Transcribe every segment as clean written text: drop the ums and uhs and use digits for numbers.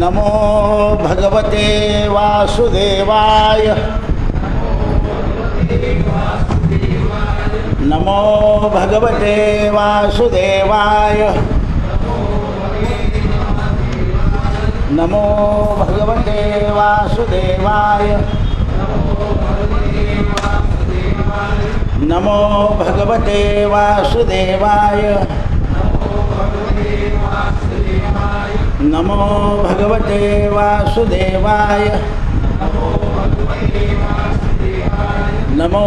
नमो भगवते वासुदेवाय नमो भगवते वासुदेवाय नमो भगवते वासुदेवाय नमो भगवते वासुदेवाय नमो भगवते वासुदेवाय नमो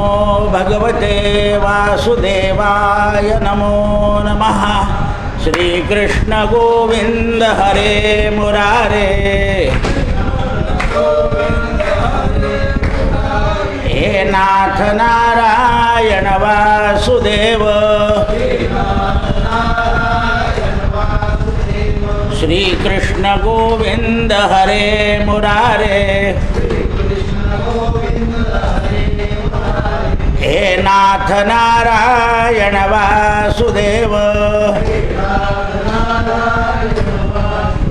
भगवते वासुदेवाय नमो नमः। श्री कृष्ण गोविंद हरे मुरारे हे नाथ नारायण वासुदेव श्री कृष्ण गोविंद हरे मुरारे हे नाथ नारायण वासुदेव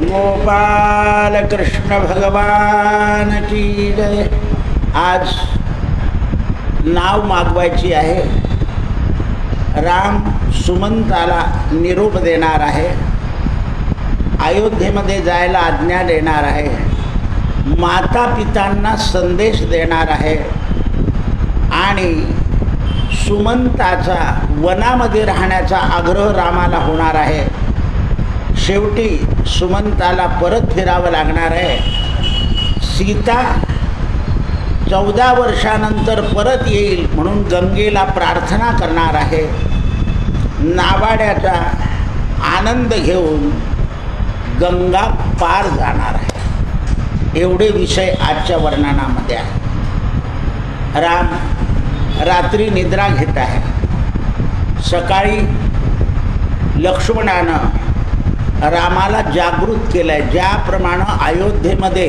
गोपाल कृष्ण भगवान की जय। आज नाव मागवायची आहे। राम सुमंताला निरोप देणार आहे, अयोध्येमध्ये जायला आज्ञा देणार आहे, माता पितांना संदेश देणार आहे आणि सुमंताचा वनामध्ये राहण्याचा आग्रह रामाला होणार आहे। शेवटी सुमंताला परत फिरावं लागणार आहे। सीता 14 वर्षानंतर परत येईल म्हणून गंगेला प्रार्थना करणार आहे। नावाड्याचा आनंद घेऊन गंगा पार जाणार आहे। एवढे विषय आजच्या वर्णनामध्ये आहे। राम रात्री निद्रा घेत आहे। सकाळी लक्ष्मणानं रामाला जागृत केलं आहे। ज्याप्रमाणे अयोध्येमध्ये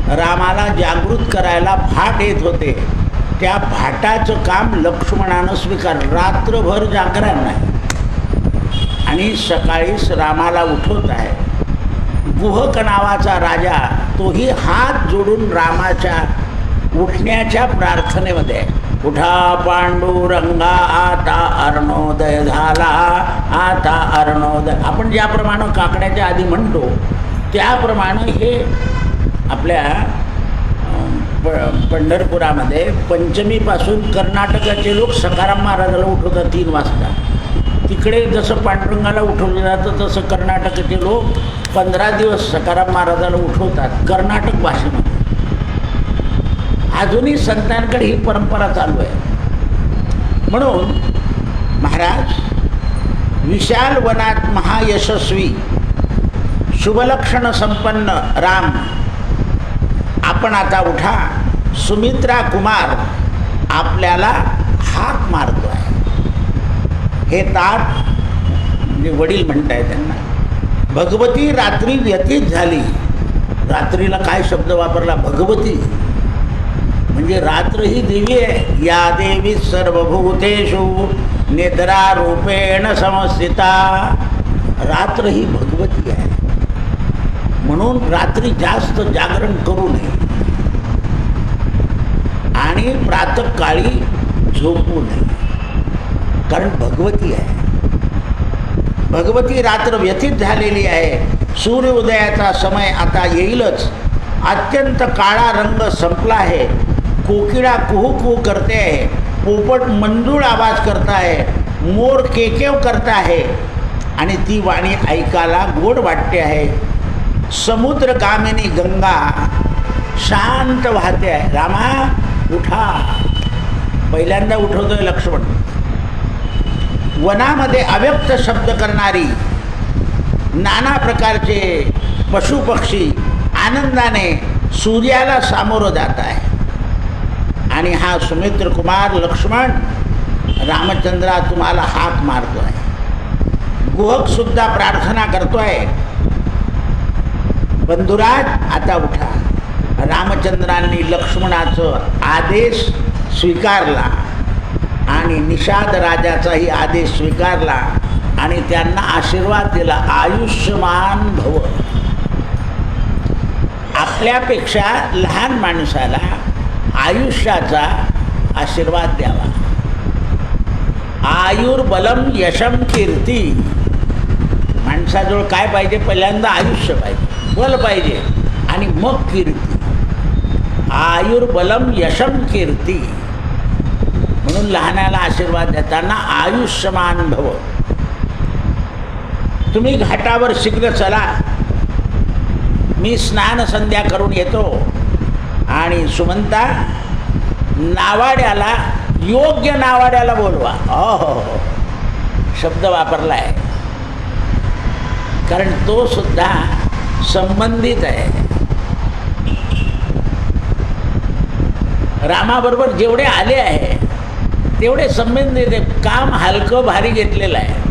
रामाला जागृत करायला भाट येत होते, त्या भाटाचं काम लक्ष्मणानं स्वीकारलं। रात्रभर जागरण नाही आणि सकाळीच रामाला उठवत आहे। गुहक नावाचा राजा तोही हात जोडून रामाच्या उठण्याच्या प्रार्थनेमध्ये, उठा पांडुरंगा आता अरुणोदय झाला, आता अरुणोदय। आपण ज्याप्रमाणे काकड्याच्या आधी म्हणतो त्याप्रमाणे हे आपल्या पंढरपुरामध्ये पंचमीपासून कर्नाटकाचे लोक सकाराम महाराजाला उठवतात 3 वाजता। तिकडे जसं पांडुरंगाला उठवलं जातं तसं कर्नाटकाचे लोक 15 दिवस सकाराम महाराजाला उठवतात कर्नाटक भाषेमध्ये। अजूनही संतांकडे ही परंपरा चालू आहे। म्हणून महाराज विशाल वनात महायशस्वी शुभलक्षण संपन्न राम, आपण आता उठा। सुमित्रा कुमार आपल्याला हाक मारतो आहे। हे तात म्हणजे वडील म्हणताय त्यांना। भगवती रात्री व्यतीत झाली। रात्रीला काय शब्द वापरला? भगवती म्हणजे रात्र ही देवी आहे। या देवी सर्वभूतेषु निद्रा रूपेण समस्थिता। रात्र ही भगवती आहे म्हणून रात्री जास्त जागरण करू नये आणि प्रातःकाळी झोपू नये, कारण भगवती आहे। भगवती रात्र व्यतीत झालेली आहे। सूर्योदयाचा समय आता येईलच। अत्यंत काळा रंग संपला आहे। कोकिळा कुहू कुहू करते आहे, पोपट मंजूळ आवाज करता आहे, मोर केकेव करता आहे आणि ती वाणी ऐकायला गोड वाटते आहे। समुद्रगामिनी गंगा शांत वाहते आहे। रामा उठा, पहिल्यांदा उठवतोय लक्ष्मण। वनामध्ये अव्यक्त शब्द करणारी नाना प्रकारचे पशुपक्षी आनंदाने सूर्याला सामोरं जात आहे आणि हा सुमित्र कुमार लक्ष्मण रामचंद्रा तुम्हाला हाक मारतो आहे। गुहक सुद्धा प्रार्थना करतोय, बंधुराज आता उठा। रामचंद्रांनी लक्ष्मणाचं आदेश स्वीकारला आणि निषाद राजाचाही आदेश स्वीकारला आणि त्यांना आशीर्वाद दिला, आयुष्यमान भव। आपल्यापेक्षा लहान माणसाला आयुष्याचा आशीर्वाद द्यावा. आयुर्बलम यशम कीर्ती. माणसाजवळ काय पाहिजे? पहिल्यांदा आयुष्य पाहिजे, बल पाहिजे, आणि मग कीर्ती. आयुर्बलम यशम कीर्ती. म्हणून लहानाला आशीर्वाद देताना आयुष्यमान भव. तुम्ही घाटावर शीघ्र चला, मी स्नान संध्या करून येतो. आणि सुमंता, नावाड्याला, योग्य नावाड्याला बोलवा. हो, शब्द वापरला आहे, कारण तो सुद्धा संबंधित आहे. रामाबरोबर जेवढे आले आहे तेवढे संबंधित आहे. काम हलकं भारी घेतलेलं आहे.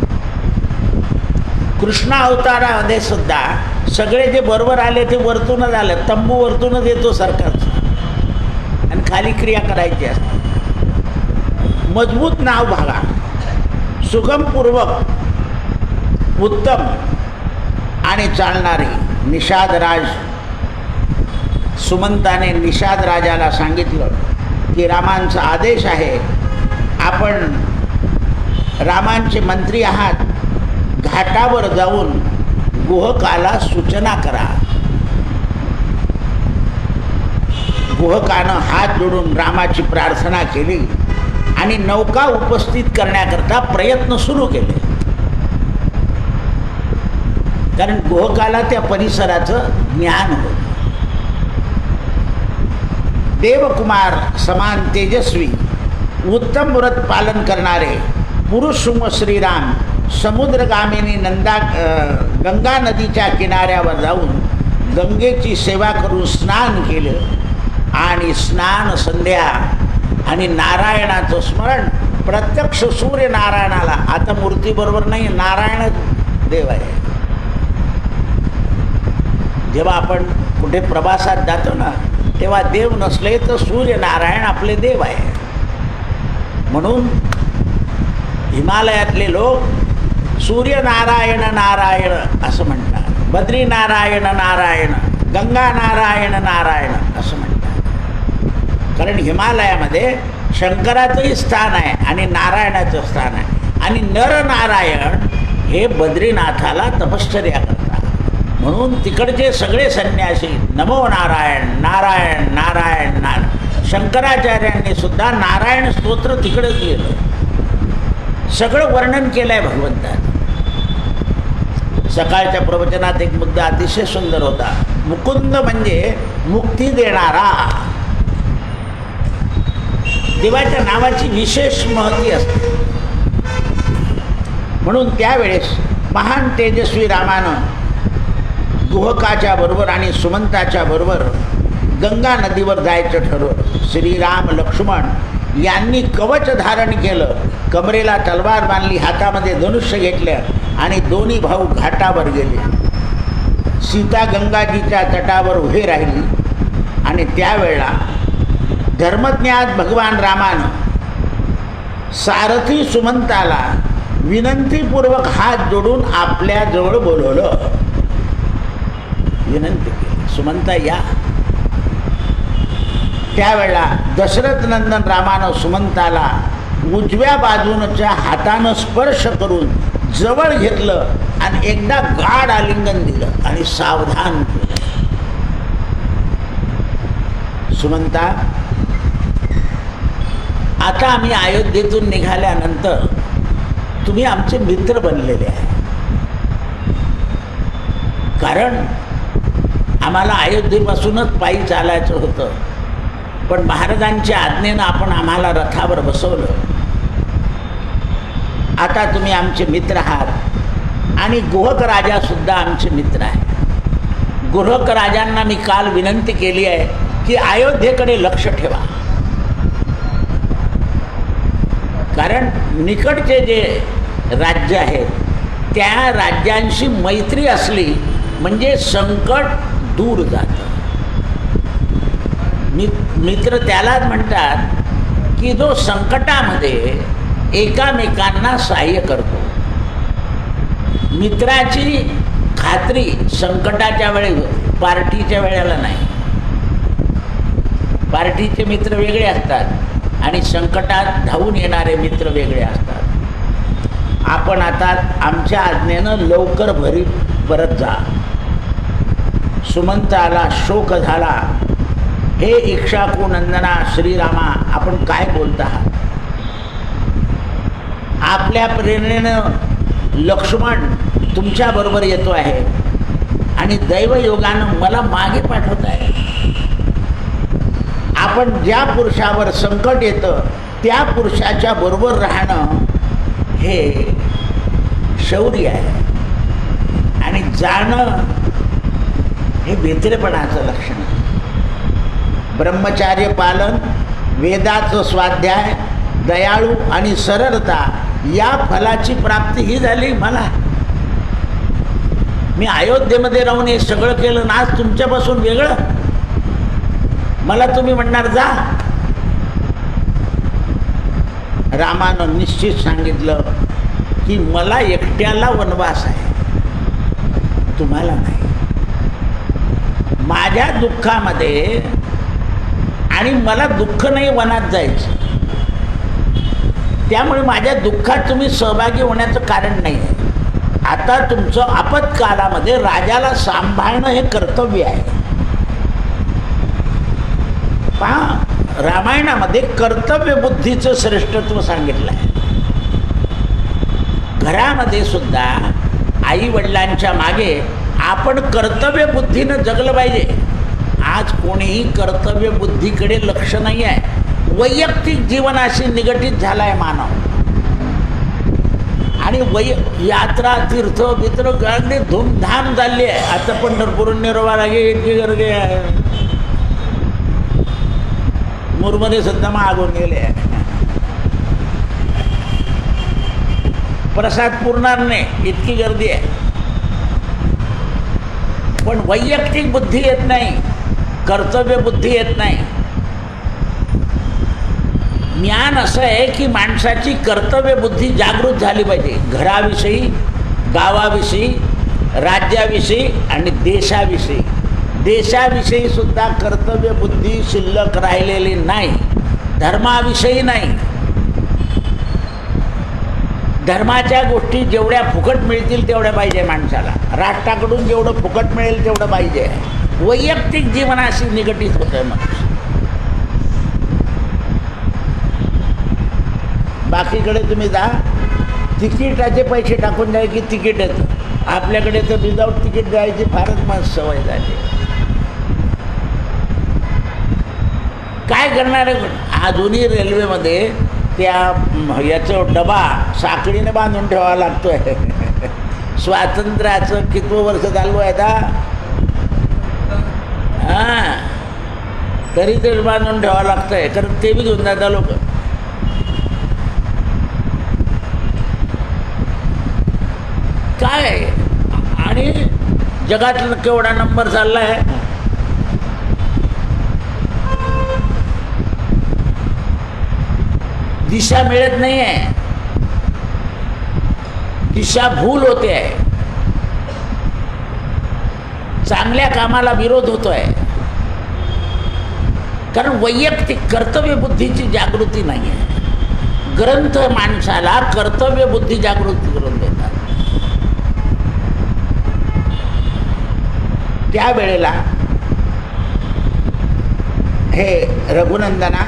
कृष्ण अवतारामध्ये सुद्धा सगळे जे बरोबर आले ते वरतूनच आले. तंबू वरतूनच येतो सरकारचा, आणि खाली क्रिया करायची असते. मजबूत नाव भागा, सुगमपूर्वक, उत्तम आणि चालणारी निषादराज. सुमंताने निषाद राजाला सांगितलं की रामांचा आदेश आहे, आपण रामांचे मंत्री आहात, घाटावर जाऊन गुहकाला सूचना करा. गुहकानं हात जोडून रामाची प्रार्थना केली आणि नौका उपस्थित करण्याकरता प्रयत्न सुरू केले. कारण गुहकाला त्या परिसराचं ज्ञान होतं. देवकुमार समान तेजस्वी, उत्तम व्रत पालन करणारे पुरुष श्रीराम समुद्रगामिनी गंगा नदीच्या किनाऱ्यावर जाऊन गंगेची सेवा करून स्नान केलं. आणि स्नान संध्या आणि नारायणाचं स्मरण, प्रत्यक्ष सूर्यनारायणाला, आता मूर्तीबरोबर नाही, नारायण देव आहे. जेव्हा आपण कुठे प्रवासात जातो ना, तेव्हा देव नसले तर सूर्यनारायण आपले देव आहे. म्हणून हिमालयातले लोक सूर्यनारायण नारायण असं म्हणतात, बद्रीनारायण नारायण, गंगा नारायण नारायण असं म्हणतात. कारण हिमालयामध्ये शंकराचंही स्थान आहे आणि नारायणाचं स्थान आहे. आणि नरनारायण हे बद्रीनाथाला तपश्चर्या करतात. म्हणून तिकडचे सगळे संन्यासी नमो नारायण नारायण नारायण नारायण. शंकराचार्यांनी सुद्धा नारायण स्तोत्र तिकडेच लिहिलं. सगळं वर्णन केलं आहे भगवंतानं. सकाळच्या प्रवचनात एक मुद्दा अतिशय सुंदर होता. मुकुंद म्हणजे मुक्ती देणारा. देवाच्या नावाची विशेष महती असते. म्हणून त्यावेळेस महान तेजस्वी रामानं गुहकाच्या बरोबर आणि सुमंताच्या बरोबर गंगा नदीवर जायचं ठरवलं. श्रीराम लक्ष्मण यांनी कवच धारण केलं, कमरेला तलवार बांधली, हातामध्ये धनुष्य घेतलं आणि दोन्ही भाऊ घाटावर गेले. सीता गंगाजीच्या तटावर उभे राहिली आणि त्यावेळेला धर्मज्ञात भगवान रामानं सारथी सुमंताला विनंतीपूर्वक हात जोडून आपल्याजवळ बोलवलं. विनंती केली, सुमंता या. त्यावेळेला दशरथ नंदन रामानं सुमंताला उजव्या बाजूनच्या हातानं स्पर्श करून जवळ घेतलं आणि एकदा गाढ आलिंगन दिलं आणि सावधान केलं. सुमंता, आता आम्ही अयोध्येतून निघाल्यानंतर तुम्ही आमचे मित्र बनलेले आहे. कारण आम्हाला अयोध्येपासूनच पायी चालायचं होतं, पण महाराजांच्या आज्ञेनं आपण आम्हाला रथावर बसवलं. आता तुम्ही आमचे मित्र आहात आणि गुहक राजासुद्धा आमचे मित्र आहे. गुहक राजांना मी काल विनंती केली आहे की अयोध्येकडे लक्ष ठेवा. कारण निकटचे जे राज्य आहेत त्या राज्यांशी मैत्री असली म्हणजे संकट दूर जातं. मित्र त्यालाच म्हणतात की जो संकटामध्ये एकामेकांना सहाय्य करतो. मित्राची खात्री संकटाच्या वेळी होते. पार्टीच्या वेळेला नाही. पार्टीचे मित्र वेगळे असतात आणि संकटात धावून येणारे मित्र वेगळे असतात. आपण आता आमच्या आज्ञेनं लवकर परत जा. सुमंताला शोक झाला. हे इक्ष्वाकू नंदना श्रीरामा, आपण काय बोलत आहात? आपल्या प्रेरणेनं लक्ष्मण तुमच्याबरोबर येतो आहे आणि दैवयोगानं मला मागे पाठवत आहे. आपण ज्या पुरुषावर संकट येतं त्या पुरुषाच्या बरोबर राहणं हे शौर्य आहे आणि जाणं हे भित्रेपणाचं लक्षण आहे. ब्रह्मचार्य पालन, वेदाचं स्वाध्याय, दयाळू आणि सरळता या फलाची प्राप्ती ही झाली मला. मी अयोध्येमध्ये राहून हे सगळं केलं ना, आज तुमच्यापासून वेगळं. मला तुम्ही म्हणणार जा. रामानं निश्चित सांगितलं की मला एकट्याला वनवास आहे, तुम्हाला नाही. माझ्या दुःखामध्ये आणि मला दुःख नाही वनात जायचं, त्यामुळे माझ्या दुःखात तुम्ही सहभागी होण्याचं कारण नाही आहे. आता तुमचं आपत्कालामध्ये राजाला सांभाळणं हे कर्तव्य आहे. पहा, रामायणामध्ये कर्तव्य बुद्धीचं श्रेष्ठत्व सांगितलं आहे. घरामध्ये सुद्धा आई वडिलांच्या मागे आपण कर्तव्य बुद्धीनं जगलं पाहिजे. आज कोणीही कर्तव्य बुद्धीकडे लक्ष नाही आहे. वैयक्तिक जीवनाशी निगडीत झाला आहे मानव आणि यात्रा तीर्थ मित्र अगदी धूमधाम झाली आहे. आता पंढरपूरून निरोबा लागे इतकी गर्दी आहे. मुरमध्ये सुद्धा मागून गेले आहे. प्रसाद पुरणार नाही इतकी गर्दी आहे. पण वैयक्तिक बुद्धी येत नाही, कर्तव्य बुद्धी येत नाही. ज्ञान असं आहे की माणसाची कर्तव्य बुद्धी जागृत झाली पाहिजे. घराविषयी, गावाविषयी, राज्याविषयी आणि देशाविषयी. देशाविषयी सुद्धा कर्तव्य बुद्धी शिल्लक राहिलेली नाही. धर्माविषयी नाही. धर्माच्या गोष्टी जेवढ्या फुकट मिळतील तेवढ्या पाहिजे माणसाला. राष्ट्राकडून जेवढं फुकट मिळेल तेवढं पाहिजे. वैयक्तिक जीवनाशी निगडीत होतंय माणूस. बाकीकडे तुम्ही जा, तिकिटाचे पैसे टाकून जाय की तिकीट येतं. आपल्याकडे तर विदाऊट तिकीट जायची फारच मस्त सवय झाली. काय करणार आहे? अजूनही रेल्वेमध्ये त्या याचं डबा साखळीने बांधून ठेवावा लागतोय. स्वातंत्र्याचं कितवं वर्ष चालू आहे आता? हां, तरी ते बांधून ठेवावं लागतंय, कारण ते बी घेऊन जातात लोक. काय आणि जगातला केवढा नंबर चालला आहे. दिशा मिळत नाही आहे, दिशा भूल होते आहे. चांगल्या कामाला विरोध होतोय कारण वैयक्तिक कर्तव्य बुद्धीची जागृती नाही आहे. ग्रंथ माणसाला कर्तव्य बुद्धी जागृत करून देतात. त्यावेळेला हे रघुनंदना,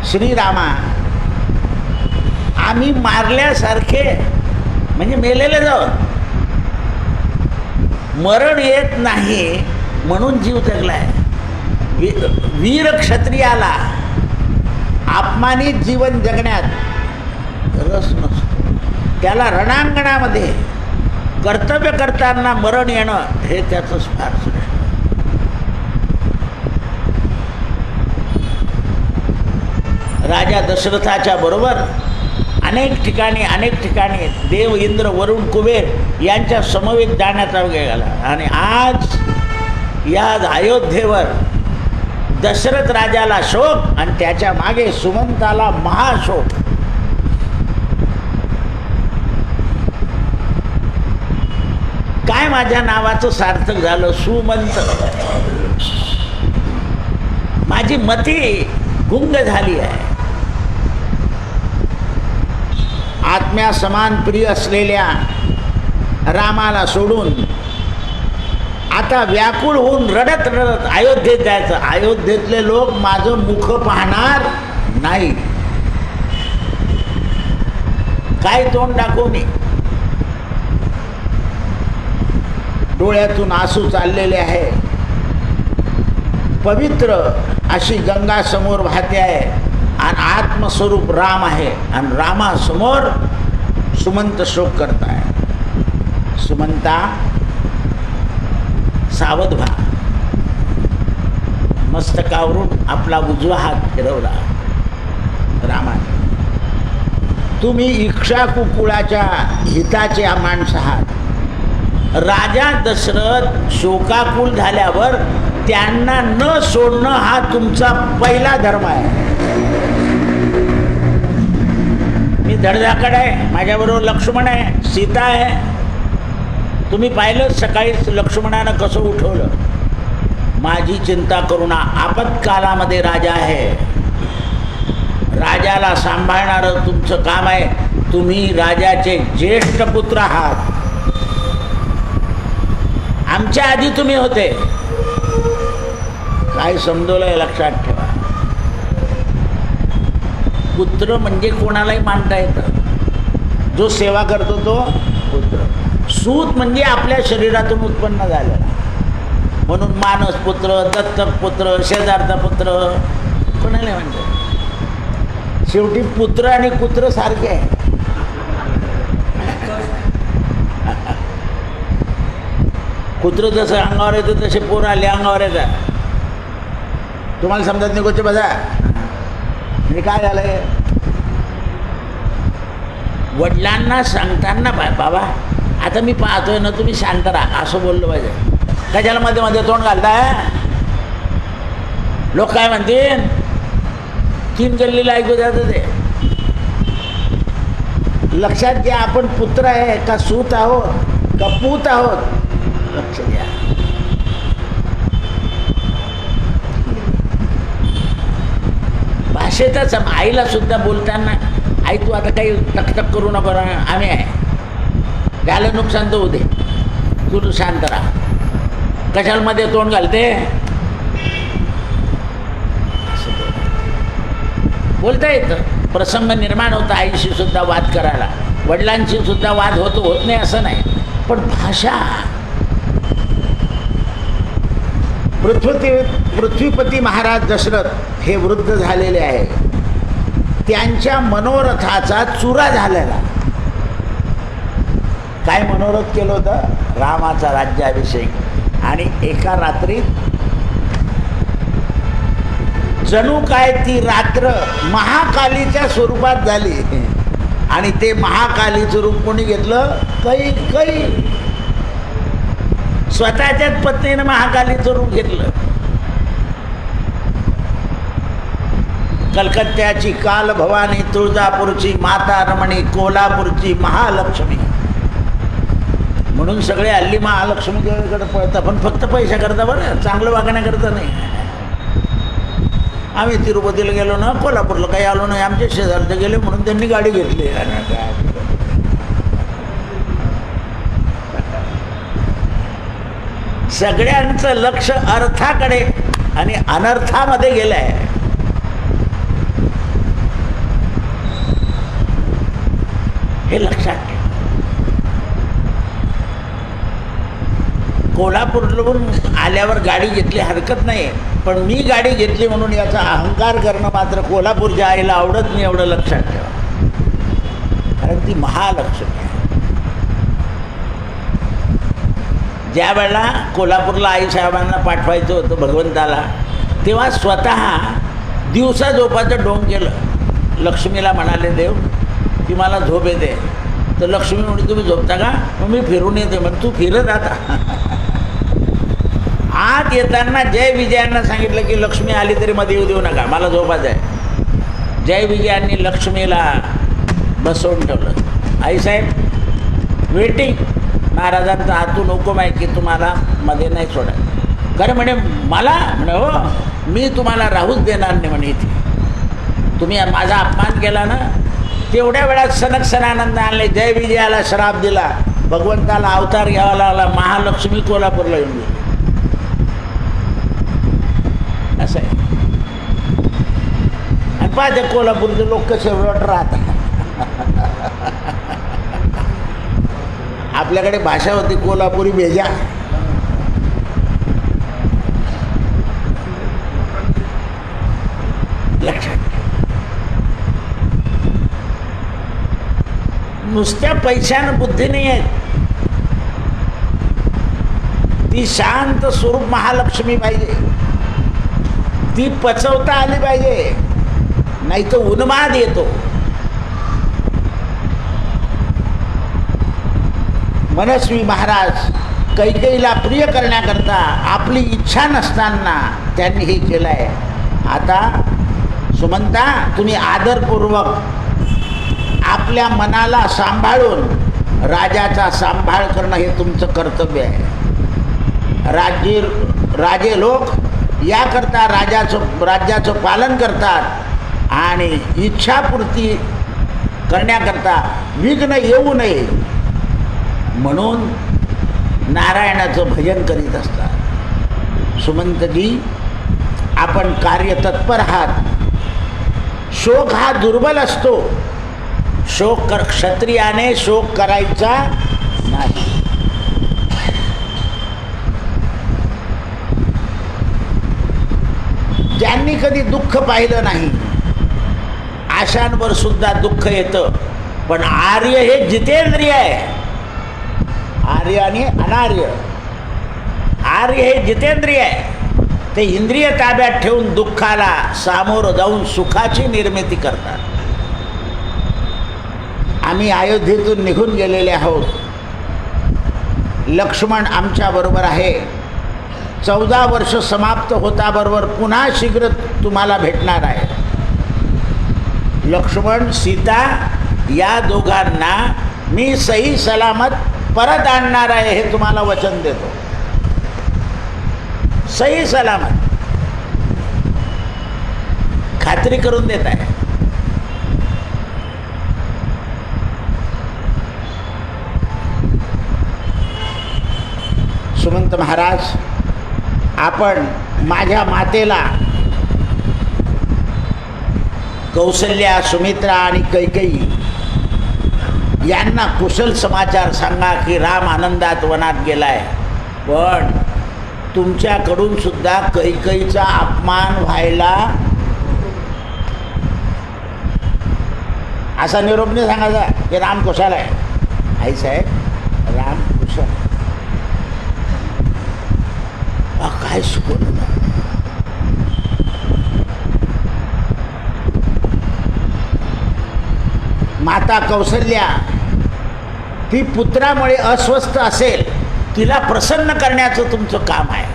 श्रीरामा, आम्ही मारल्यासारखे म्हणजे मेलेले जाऊन मरण येत नाही म्हणून जीव जगलाय. वीर क्षत्रियाला अपमानित जीवन जगण्यात रस नसतो. त्याला रणांगणामध्ये कर्तव्य करताना मरण येणं हे त्याचं फार श्रेष्ठ. राजा दशरथाच्या बरोबर अनेक ठिकाणी देव, इंद्र, वरुण, कुबेर यांच्या समवेत जाण्याचा वेळ आला. आणि आज या अयोध्येवर दशरथ राजाला शोक आणि त्याच्या मागे सुमंताला महाशोक. काय माझ्या नावाचं सार्थक झालं, सुमंत. माझी मती गुंग झाली आहे. आत्म्या समान प्रिय असलेल्या रामाला सोडून आता व्याकुळ होऊन रडत रडत अयोध्येत जायचं. अयोध्येतले लोक माझं मुख पाहणार नाही. काय तोंड दाखवू मी? डोळ्यातून आसू चाललेले आहे. पवित्र अशी गंगा समोर वाहते आहे आणि आत्मस्वरूप राम आहे आणि रामासमोर सुमंत शोक करताय. सुमंता, सावध व्हा. मस्तकावरून आपला उजवा हात फिरवला रामाने. तुम्ही इक्ष्वाकू कुळाच्या हिताचे माणसं आहात. राजा दशरथ शोकाकुल झाल्यावर त्यांना न सोडणं हा तुमचा पहिला धर्म आहे. मी धडधाकड आहे, माझ्याबरोबर लक्ष्मण आहे, सीता आहे. तुम्ही पाहिलं सकाळीच लक्ष्मणानं कसं उठवलं. माझी चिंता करू नका, आपत्कालामध्ये राजा आहे. राजाला सांभाळणारं तुमचं काम आहे. तुम्ही राजाचे ज्येष्ठ पुत्र आहात. आमच्या आधी तुम्ही होते. काय समजवलंय लक्षात ठेवा. पुत्र म्हणजे कोणालाही मानता येतं. जो सेवा करतो तो पुत्र. सूत म्हणजे आपल्या शरीरातून उत्पन्न झालेला. म्हणून मानस पुत्र, दत्तक पुत्र, शेजारचा पुत्र कोणाला म्हणतात. शेवटी पुत्र आणि कुत्र सारखे आहे. कुत्र जसं अंगावर येतं तसे पोर आले अंगावर येतात. तुम्हाला समजत नाही गोष्ट. बघा म्हणजे काय झालंय. वडिलांना सांगताना बाबा आता मी पाहतोय ना, तुम्ही शांत राहा असं बोललं पाहिजे. कशाला मध्ये मध्ये तोंड घालताय. लोक काय म्हणतील. 3 गल्लीला ऐकू जातं ते. लक्षात घ्या, आपण पुत्र आहे का सूत आहोत का पूत आहोत. लक्ष द्या. भाषेतच आईला सुद्धा बोलताना, आई तू आता काही टकटक करू नको, आम्ही आहे, झालं नुकसान तर होऊ दे, तू शांत राहा. कशाला मध्ये तोंड घालते. बोलता येतं. प्रसंग निर्माण होता आईशी सुद्धा वाद करायला, वडिलांशी सुद्धा वाद होत नाही असं नाही. पण भाषा. पृथ्वीपती महाराज दशरथ हे वृद्ध झालेले आहे. त्यांच्या मनोरथाचा चुरा झालेला. काय मनोरथ केलं होतं. रामाचा राज्याभिषेक. आणि एका रात्रीत जणू काय ती रात्र महाकालीच्या स्वरूपात झाली. आणि ते महाकालीचं रूप कोणी घेतलं. कैकेयी. स्वतःच्याच पत्नीनं महाकालीचं रूप घेतलं. कलकत्त्याची कालभवानी, तुळजापूरची माता रमणी, कोल्हापूरची महालक्ष्मी. म्हणून सगळे हल्ली महालक्ष्मीकडे पळतात, पण फक्त पैसा करता बरं, चांगलं वागण्याकरता नाही. आम्ही तिरुपतीला गेलो ना, कोल्हापूरला काही आलो नाही, आमचे शेजारचे गेले म्हणून त्यांनी गाडी घेतली. सगळ्यांचं लक्ष अर्थाकडे आणि अनर्थामध्ये गेलं आहे. हे लक्षात ठेवा. कोल्हापूरवरून आल्यावर गाडी घेतली हरकत नाही, पण मी गाडी घेतली म्हणून याचा अहंकार करणं मात्र कोल्हापूरच्या आईला आवडत नाही, एवढं लक्षात ठेवा. कारण ती महालक्ष्मी आहे. ज्या वेळेला कोल्हापूरला आईसाहेबांना पाठवायचं होतं भगवंताला, तेव्हा स्वतः दिवसा झोपाचं ढोंग केलं. लक्ष्मीला म्हणाले देव की मला झोप येते. तर लक्ष्मी म्हणजे तुम्ही झोपता का. मग मी फिरून येते. मग तू फिरत आता. आत येताना जय विजयांना सांगितलं की लक्ष्मी आली तरी मध्ये येऊ देऊ नका, मला झोपायचं आहे. जय विजयांनी लक्ष्मीला बसवून ठेवलं. आईसाहेब वेटिंग. महाराजांचा हातून हुकूम आहे की तुम्हाला मध्ये नाही सोडायचं. खरं म्हणे मला म्हणे हो मी तुम्हाला राहूच देणार नाही म्हणे इथे. तुम्ही माझा अपमान केला ना, तेवढ्या वेळात सनक सनानंद आणले, जय विजयाला श्राप दिला, भगवंताला अवतार घ्यावा लागला, महालक्ष्मी कोल्हापूरला येऊन गेली. असं आहे. आणि पाहते कोल्हापूरचे लोक कसे रट राहतात. आपल्याकडे भाषा होती कोल्हापुरी भेजा. लक्षात नुसत्या पैशानं बुद्धी नाही आहे, ती शांत स्वरूप महालक्ष्मी पाहिजे, ती पचवता आली पाहिजे, नाही तर उन्माद येतो. मनस्वी महाराज कैकेयीला प्रिय करण्याकरता आपली इच्छा नसताना त्यांनी हे केलं आहे. आता सुमंता तुम्ही आदरपूर्वक आपल्या मनाला सांभाळून राजाचा सांभाळ करणं हे तुमचं कर्तव्य आहे. राजे लोक याकरता राज्याचं पालन करतात आणि इच्छापूर्ती करण्याकरता विघ्न येऊ नये म्हणून नारायणाचं भजन करीत असतात. सुमंतजी आपण कार्यतत्पर आहात. शोक हा दुर्बल असतो. क्षत्रियाने शोक करायचा नाही. ज्यांनी कधी दुःख पाहिलं नाही अशांवर सुद्धा दुःख येतं. पण आर्य हे जितेंद्रिय आहे. आर्य आणि अनार्य. आर्य हे जितेंद्रिय आहे. ते इंद्रिय ताब्यात ठेवून दुःखाला सामोरं जाऊन सुखाची निर्मिती करतात. आम्ही अयोध्येतून निघून गेलेले आहोत. लक्ष्मण आमच्याबरोबर आहे. 14 वर्ष समाप्त होताबरोबर पुन्हा शीघ्र तुम्हाला भेटणार आहे. लक्ष्मण सीता या दोघांना मी सही सलामत परत आणणार आहे हे तुम्हाला वचन देतो. सही सलामत खात्री करून देत आहे. सुमंत महाराज आपण माझ्या मातेला कौसल्या, सुमित्रा आणि कैकेयी यांना कुशल समाचार सांगा की राम आनंदात वनात गेलाय. पण तुमच्याकडून सुद्धा कैकेयीचा अपमान व्हायला असा निरोप नाही सांगायचा की राम कुशल आहे. आई साहेब राम कुशल काय शिकवलं. माता कौसल्या ती पुत्रामुळे अस्वस्थ असेल, तिला प्रसन्न करण्याचं तुमचं काम आहे.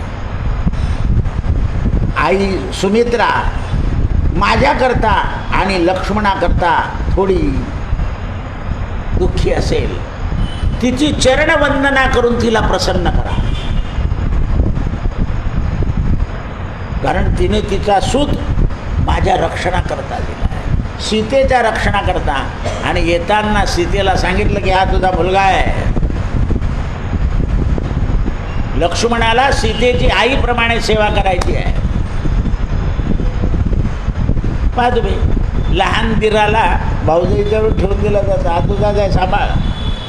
आई सुमित्रा माझ्याकरता आणि लक्ष्मणाकरता थोडी दुःखी असेल, तिची चरणवंदना करून तिला प्रसन्न करा. कारण तिने तिचा सूत माझ्या रक्षणाकरता दिला आहे, सीतेच्या रक्षणाकरता. आणि येताना सीतेला सांगितलं की हा तुझा मुलगा आहे. लक्ष्मणाला सीतेची आईप्रमाणे सेवा करायची आहे. पहा तुम्ही लहान दिराला भाऊजाईच्यावर ठेवून दिला जातं. हा तुझा काय सांभाळ,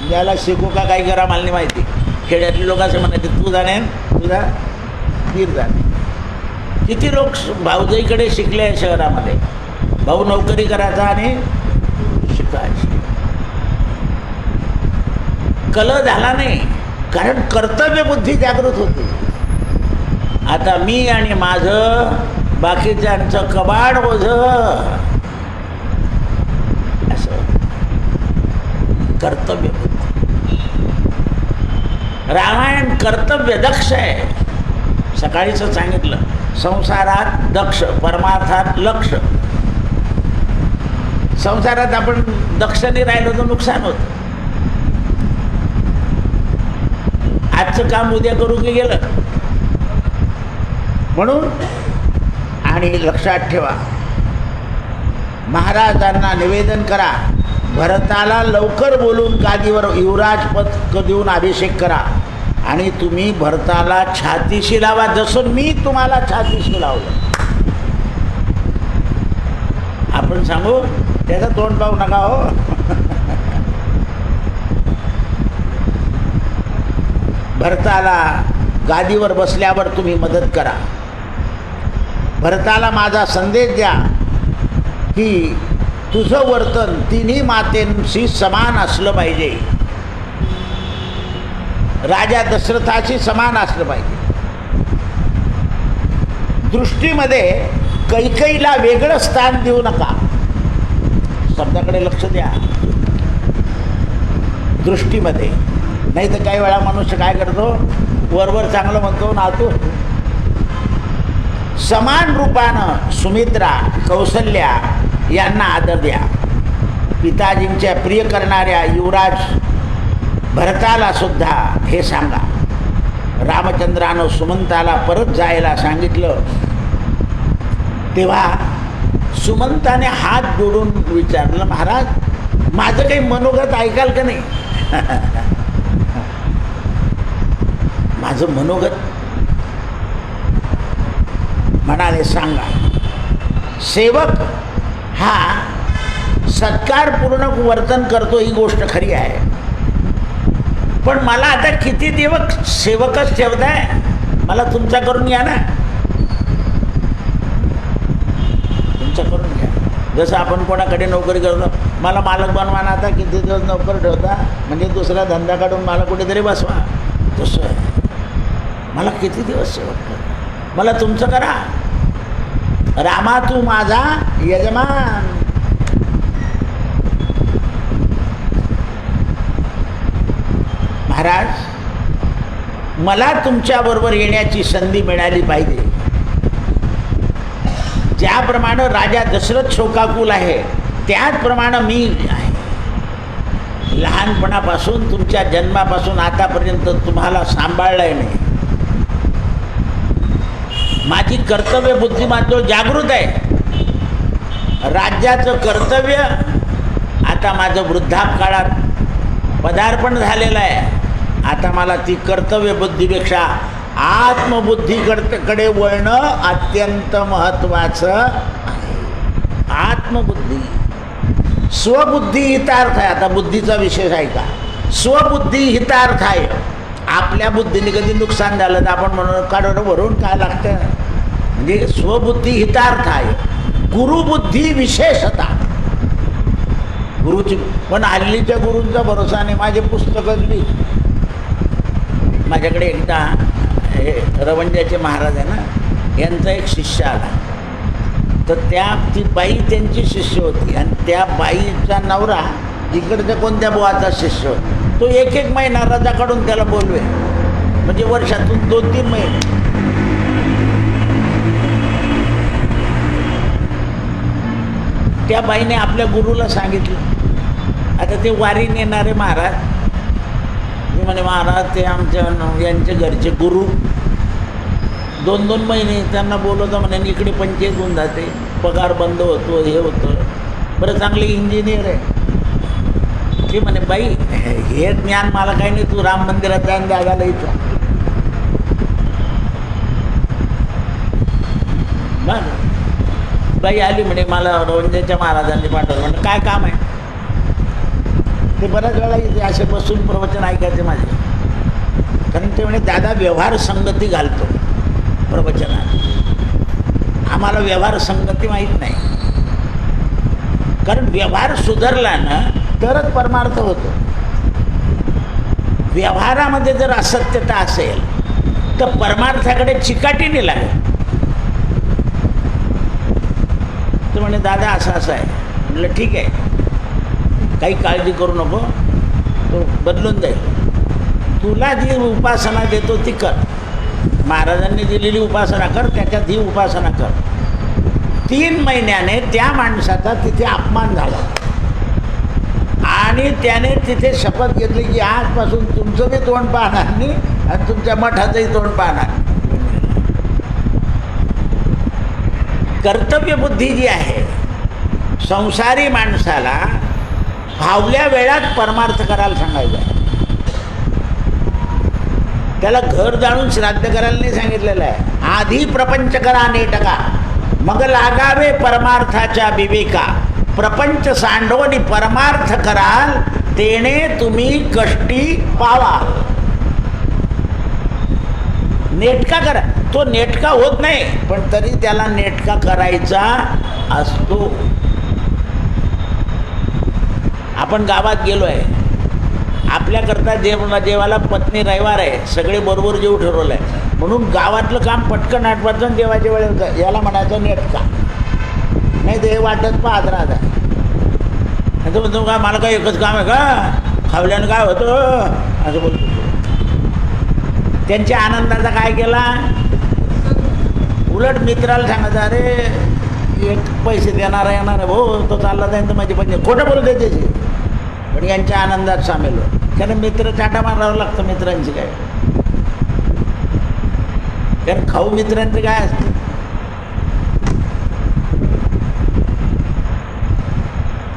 ज्याला शिकू का काही करा मला नाही माहिती. खेड्यातले लोक असं म्हणायचे तू जाणे तुझा दीर जाणे. किती लोक भाऊजाईकडे शिकले आहे शहरामध्ये. भाऊ नोकरी करायचा आणि शिकायची. कल झाला नाही कारण कर्तव्यबुद्धी जागृत होती. आता मी आणि माझं बाकीच्यांचं कबाड ओझं असं कर्तव्यबुद्धी. रामायण कर्तव्यदक्ष आहे. सकाळीच सांगितलं संसारात दक्ष, परमार्थात लक्ष. संसारात आपण दक्ष नाही राहिलो तर नुकसान होतं. आजचं काम उद्या करू की गेलं. म्हणून आणि लक्षात ठेवा, महाराजांना निवेदन करा, भरताला लवकर बोलून गादीवर युवराज पद देऊन अभिषेक करा आणि तुम्ही भरताला छातीशी लावा, जसं मी तुम्हाला छातीशी लावलं. आपण सांगू त्याचं तोंड पाहू नका हो. भरताला गादीवर बसल्यावर तुम्ही मदत करा. भरताला माझा संदेश द्या की तुझं वर्तन तिन्ही मातेंशी समान असलं पाहिजे, राजा दशरथाशी समान असलं पाहिजे. दृष्टीमध्ये कैकेयीला वेगळं स्थान देऊ नका. शब्दाकडे लक्ष द्या. दृष्टीमध्ये, नाही तर काही वेळा मनुष्य काय करतो, वरवर चांगलं म्हणतो ना तू. समान रूपानं सुमित्रा, कौसल्या यांना आदर द्या. पिताजींच्या प्रिय करणाऱ्या युवराज भरताला सुद्धा हे सांगा. रामचंद्रानं सुमंताला परत जायला सांगितलं तेव्हा सुमंताने हात जोडून विचारलं, महाराज माझं काही मनोगत ऐकाल का नाही? माझं मनोगत? म्हणाले, सांगा. सेवक हा सत्कारपूर्ण वर्तन करतो ही गोष्ट खरी आहे, पण मला आता किती दिवस सेवकच ठेवताय, मला तुमचा करून घ्या ना. तुमचा करून घ्या. जसं आपण कोणाकडे नोकरी करतो, मला मालक बनवा ना, आता किती दिवस नोकर ठेवता, म्हणजे दुसरा धंदा काढून मला कुठेतरी बसवा. तसं मला किती दिवस सेवक करा, मला तुमचं करा. रामा तू माझा यजमान. महाराज मला तुमच्याबरोबर येण्याची संधी मिळाली पाहिजे. ज्याप्रमाणे राजा दशरथ शोकाकुल आहे त्याचप्रमाणे मी आहे. लहानपणापासून तुमच्या जन्मापासून आतापर्यंत तुम्हाला सांभाळलंय नाही. माझी कर्तव्य बुद्धी मात्र जागृत आहे. राज्याचं कर्तव्य आता माझं वृद्धापकाळात पदार्पण झालेलं आहे. आता मला ती कर्तव्य बुद्धीपेक्षा आत्मबुद्धीकडे वळणं अत्यंत महत्त्वाचं आहे. आत्मबुद्धी, स्वबुद्धी हितार्थ आहे. आता बुद्धीचा विशेष आहे का? स्वबुद्धी हितार्थ आहे. आपल्या बुद्धीने कधी नुकसान झालं तर आपण म्हणून काढून भरून काय लागतं, म्हणजे स्वबुद्धी हितार्थ आहे. गुरुबुद्धी विशेषता गुरुची. पण हल्लीच्या गुरूंचा भरोसा नाही. माझे पुस्तकच मी, माझ्याकडे एकदा हे रवंजाचे महाराज आहे ना, यांचा एक शिष्य आला. तर ती बाई त्यांची शिष्य होती आणि त्या बाईचा नवरा इकडच्या कोणत्या बुवाचा शिष्य होता. तो एक एक महिना रजा काढून त्याला बोलवे, म्हणजे वर्षातून 2-3 महिने. त्या बाईने आपल्या गुरुला सांगितलं, आता ते वारी नेणारे महाराज, मी म्हणे महाराज ते आमच्या यांचे घरचे गुरु 2-2 महिने त्यांना बोलवतं म्हणे, इकडे पंचायत होऊन जाते, पगार बंद होतो, हे होतं. बरं चांगले इंजिनियर आहे. ते म्हणे बाई हे ज्ञान मला काही नाही, तू राम मंदिरात जाऊन जागायला इथं. बरं बाई आली म्हणे, मला रवंजाच्या महाराजांनी पाठवलं. म्हणजे काय काम आहे? ते बऱ्याच वेळा इथे असे बसून प्रवचन ऐकायचे माझे. कारण ते म्हणे दादा व्यवहार संगती घालतो प्रवचनात. आम्हाला व्यवहार संगती माहीत नाही, कारण व्यवहार सुधारला ना तरच परमार्थ होतो. व्यवहारामध्ये जर असत्यता असेल तर परमार्थाकडे चिकाटीने लागेल. तर म्हणे दादा असं असं आहे. म्हटलं ठीक आहे, काही काळजी करू नको, तो बदलून जाईल. तुला जी उपासना देतो ती कर. महाराजांनी दिलेली उपासना कर, त्याच्यात ही उपासना कर. 3 महिन्याने त्या माणसाचा तिथे अपमान झाला आणि त्याने तिथे शपथ घेतली की आजपासून तुमचं मी तोंड पाहणार नाही, आणि तुमच्या मठाचंही तोंड पाहणार. कर्तव्य बुद्धी जी आहे, संसारी माणसाला फावल्या वेळात परमार्थ करायला सांगायचं आहे. त्याला घर जाणून श्राद्ध करायला नाही सांगितलेलं आहे. आधी प्रपंच करा नेटका, मग लागावे परमार्थाच्या विवेका. प्रपंच सांडवणी परमार्थ कराल, तेने तुम्ही कष्टी पावाल. नेटका करा. तो नेटका होत नाही, पण तरी त्याला नेटका करायचा असतो. आपण गावात गेलो आहे, आपल्याकरता देवाला पत्नी रविवार आहे, सगळे बरोबर जेव ठरवलं आहे, म्हणून गावातलं काम पटकन आठवायचं, देवाच्या वेळेत याला म्हणायचं नेटका. नाही ते वाटत पाहत राहता. तर म्हणतो का मला काय एकच काम आहे का, खावल्यानं काय होतं असं बोलतो. त्यांच्या आनंदाचा काय केला, उलट मित्राला सांगायचं अरे एक पैसे देणारा येणार आहे भाऊ, तो चालला जाईल तर माझे पैसे, खोटं बोलू द्यायचे, पण यांच्या आनंदात सामील हो. कारण मित्र चाटा मारावं लागतं मित्रांची काय, कारण खाऊ मित्रांचं काय असतं.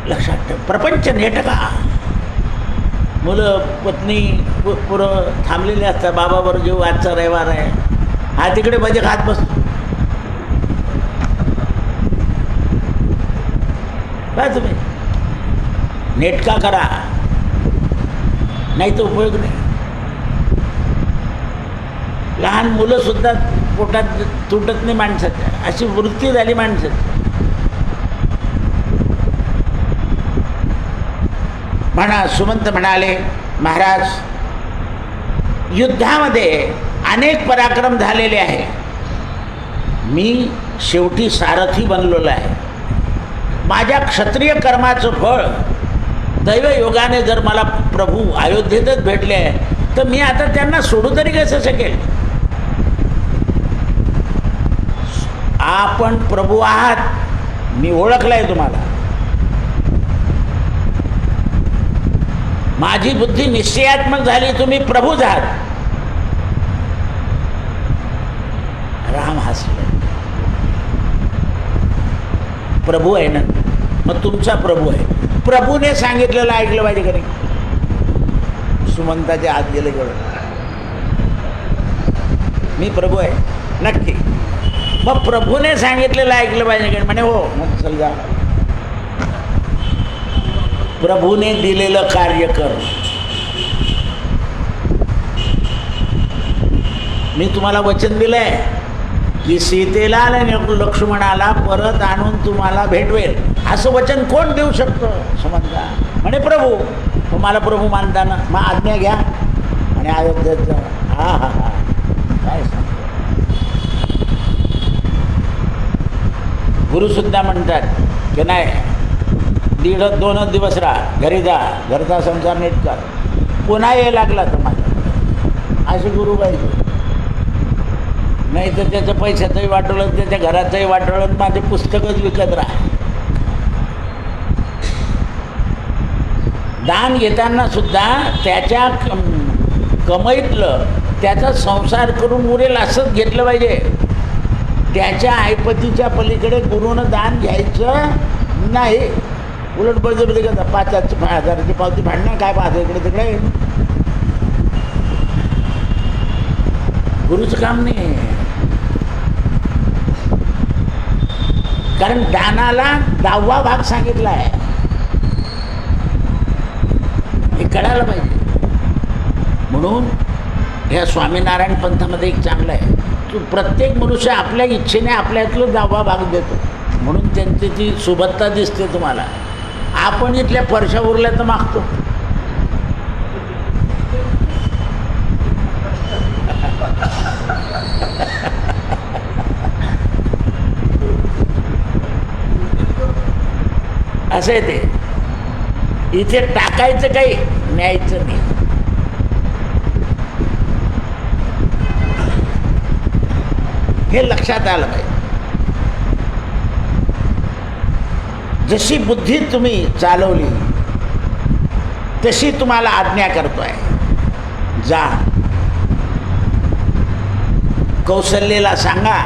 लक्षात ठेव, प्रपंच नेटका. मुलं पत्नी पुरं थांबलेले असतात, बाबाबरोबर जेव आजचा रविवार आहे, हा तिकडे भजे खात बसतो. काय तुम्ही नेटका करा, नाही तर उपयोग नाही. लहान मुलं सुद्धा पोटात तुटत नाही माणसाच्या, अशी वृत्ती झाली माणसाची. म्हणा सुमंत म्हणाले, महाराज युद्धामध्ये अनेक पराक्रम झालेले आहे, मी शेवटी सारथी बनलेलो आहे. माझ्या क्षत्रिय कर्माचं फळ दैवयोगाने जर मला प्रभू अयोध्येतच भेटले आहे, तर मी आता त्यांना सोडू तरी कसं शकेल. आपण प्रभू आहात, मी ओळखलाय तुम्हाला. माझी बुद्धी निश्चयात्मक झाली, तुम्ही प्रभूच आहात. राम हसले, प्रभू आहे ना, मग तुमचा प्रभू आहे. प्रभूने सांगितलेलं ऐकलं पाहिजे का नाही. सुमंताच्या आत गेले गेलं, मी प्रभू आहे नक्की, मग प्रभूने सांगितलेलं ऐकलं पाहिजे का, म्हणे हो, मग चल जा. प्रभूने दिलेलं कार्य कर. मी तुम्हाला वचन दिलंय की सीतेला आणि लक्ष्मणाला परत आणून तुम्हाला भेटवेल. असं वचन कोण देऊ शकतं. समजता म्हणे प्रभू, तुम्हाला प्रभू मानताना मग आज्ञा घ्या आणि अयोध्येत जा. हा हा हा, काय सांगतो. गुरुसुद्धा म्हणतात की नाही, 1.5-2 दिवस राहा, घरी जा, घरचा संसार नीट कर, पुन्हा ये लागला तर माझा. असे गुरु पाहिजे. नाही तर त्याच्या पैशाचंही वाटवलं, त्याच्या घराचंही वाटवलं, माझे पुस्तकच विकत राहा. दान घेताना सुद्धा त्याच्या कमाईतलं त्याचा संसार करून उरेल असंच घेतलं पाहिजे. त्याच्या ऐपतीच्या पलीकडे गुरुनं दान घ्यायचं नाही. उलट बळजबरी करता, 5,000ची पावती फाडणार, काय पाहतो इकडे तिकडे. गुरुचं काम नाही. कारण दानाला 10वा भाग सांगितला आहे, हे कळायला पाहिजे. म्हणून ह्या स्वामीनारायण पंथामध्ये एक चांगलं आहे, की प्रत्येक मनुष्य आपल्या इच्छेने आपल्यातलं 10वा भाग देतो, म्हणून त्यांची ती सुबत्ता दिसते तुम्हाला. आपण इथल्या फरशा उरल्या तर मागतो. असं आहे ते. इथे टाकायचं काही, न्यायचं नाही. हे लक्षात आलं पाहिजे. जशी बुद्धी तुम्ही चालवली तशी तुम्हाला आज्ञा करतोय, जा. कौशल्येला सांगा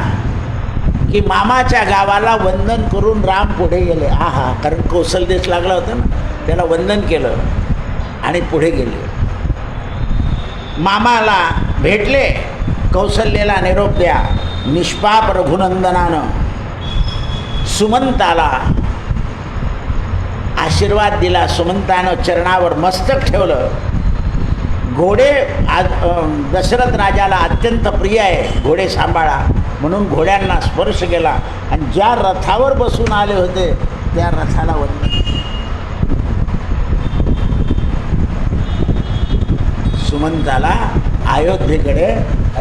की मामाच्या गावाला वंदन करून राम पुढे गेले. आहा, कारण कौशल्यच लागला होता ना, त्याला वंदन केलं आणि पुढे गेले. मामाला भेटले, कौशल्येला निरोप द्या. निष्पाप रघुनंदनानं सुमंताला आशीर्वाद दिला. सुमंतानं चरणावर मस्तक ठेवलं. घोडे दशरथ राजाला अत्यंत प्रिय आहे, घोडे सांभाळा म्हणून घोड्यांना स्पर्श केला आणि ज्या रथावर बसून आले होते त्या रथाला वंदन. सुमंताला अयोध्येकडे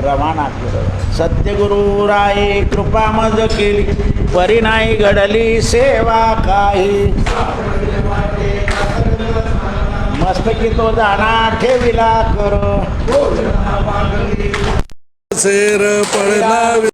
रवाना केलं. सत्यगुरु राये कृपा मज केली, परिणाई घडली सेवा काही. मस्तकी तो जाणा ठेविला कर, शेर पडला